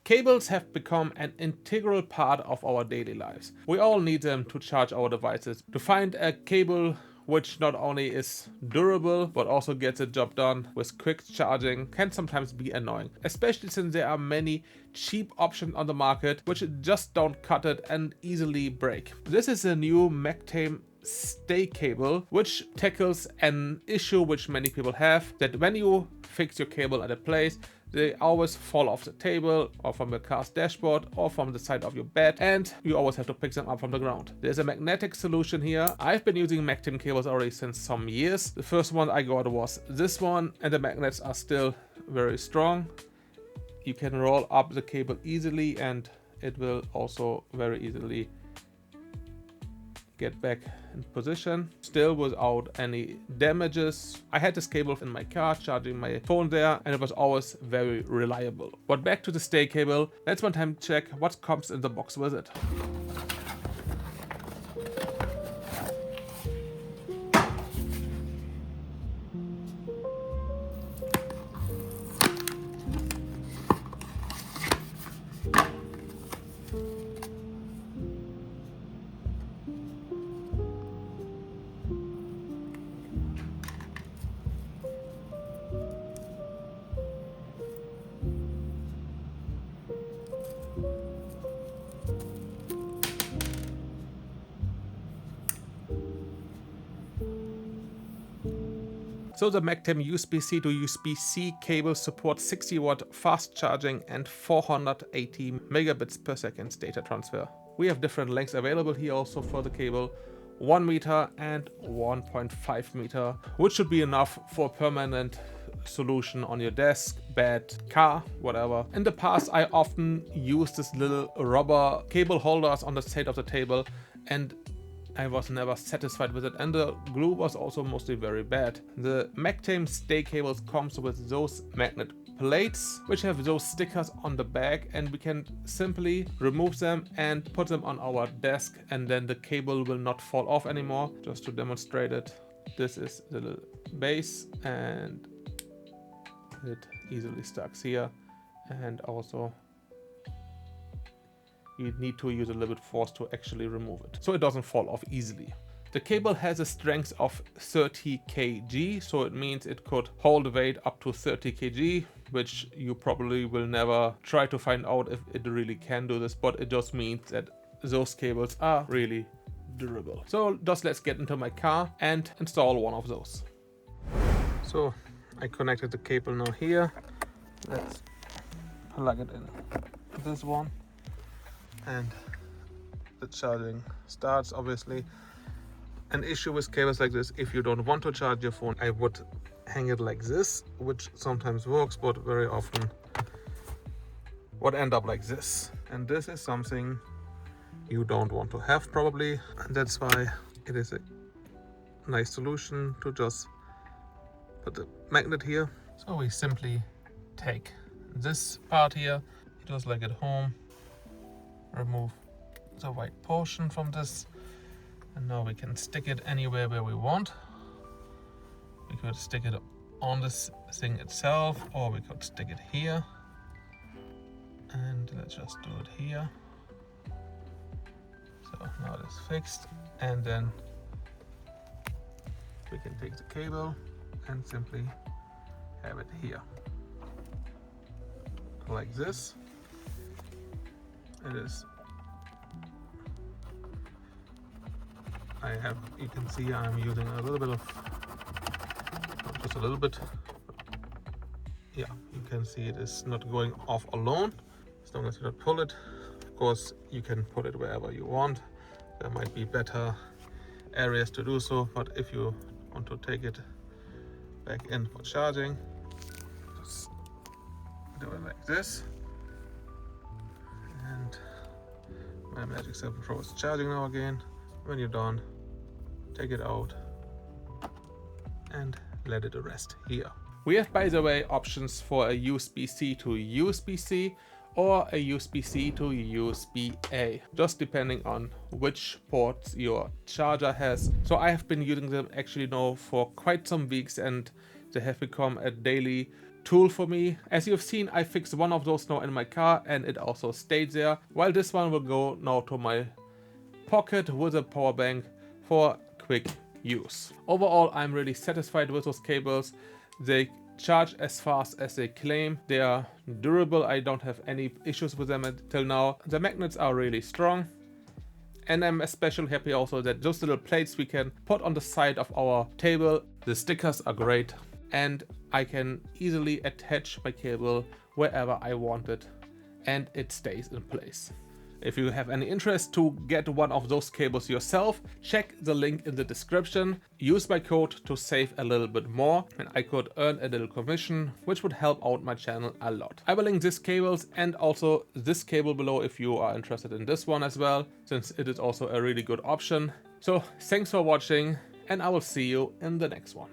Cables have become an integral part of our daily lives. We all need them to charge our devices. To find a cable which not only is durable but also gets the job done with quick charging can sometimes be annoying, especially since there are many cheap options on the market which just don't cut it and easily break. This is a new Magtame Staycable, which tackles an issue which many people have, that when you fix your cable at a place, they always fall off the table or from the car's dashboard or from the side of your bed, and you always have to pick them up from the ground. There's a magnetic solution here. I've been using Magtame cables already since some years. The first one I got was this one, and the magnets are still very strong. You can roll up the cable easily and it will also very easily get back in position, still without any damages. I had this cable in my car charging my phone there, and it was always very reliable. But back to the Staycable, let's one time check what comes in the box with it. So the Magtame USB-C to USB-C cable supports 60 watt fast charging and 480 megabits per second data transfer. We have different lengths available here also for the cable, 1 meter and 1.5 meter, which should be enough for a permanent solution on your desk, bed, car, whatever. In the past, I often used this little rubber cable holders on the side of the table, and I was never satisfied with it, and the glue was also mostly very bad. The Magtame Staycables comes with those magnet plates which have those stickers on the back, and we can simply remove them and put them on our desk, and then the cable will not fall off anymore. Just to demonstrate it, this is the little base and it easily sticks here, and also you need to use a little bit force to actually remove it, so it doesn't fall off easily. The cable has a strength of 30 kg, so it means it could hold weight up to 30 kg, which you probably will never try to find out if it really can do this, but it just means that those cables are really durable. So just let's get into my car and install one of those. So I connected the cable now here. Let's plug it in this one. And the charging starts. Obviously, an issue with cables like this, if you don't want to charge your phone, I would hang it like this, which sometimes works, but very often would end up like this. And this is something you don't want to have probably, and that's why it is a nice solution to just put the magnet here. So we simply take this part here, just like at home, remove the white portion from this, and now we can stick it anywhere where we want. We could stick it on this thing itself, or we could stick it here, and let's just do it here. So now it is fixed, and then we can take the cable and simply have it here like this. It is, you can see I'm using a little bit of, just a little bit, yeah, you can see it is not going off alone, as long as you don't pull it. Of course, you can put it wherever you want. There might be better areas to do so, but if you want to take it back in for charging, just do it like this. And my Magic 7 Pro is charging now again. When you're done, take it out and let it rest here. We have, by the way, options for a USB-C to USB-C or a USB-C to USB-A, just depending on which ports your charger has. So I have been using them actually now for quite some weeks, and they have become a daily tool for me. As you've seen, I fixed one of those now in my car and it also stayed there, while this one will go now to my pocket with a power bank for quick use. Overall, I'm really satisfied with those cables. They charge as fast as they claim. They are durable. I don't have any issues with them until now. The magnets are really strong. And I'm especially happy also that those little plates we can put on the side of our table. The stickers are great and I can easily attach my cable wherever I want it and it stays in place. If you have any interest to get one of those cables yourself, check the link in the description. Use my code to save a little bit more and I could earn a little commission, which would help out my channel a lot. I will link these cables and also this cable below if you are interested in this one as well, since it is also a really good option. So thanks for watching and I will see you in the next one.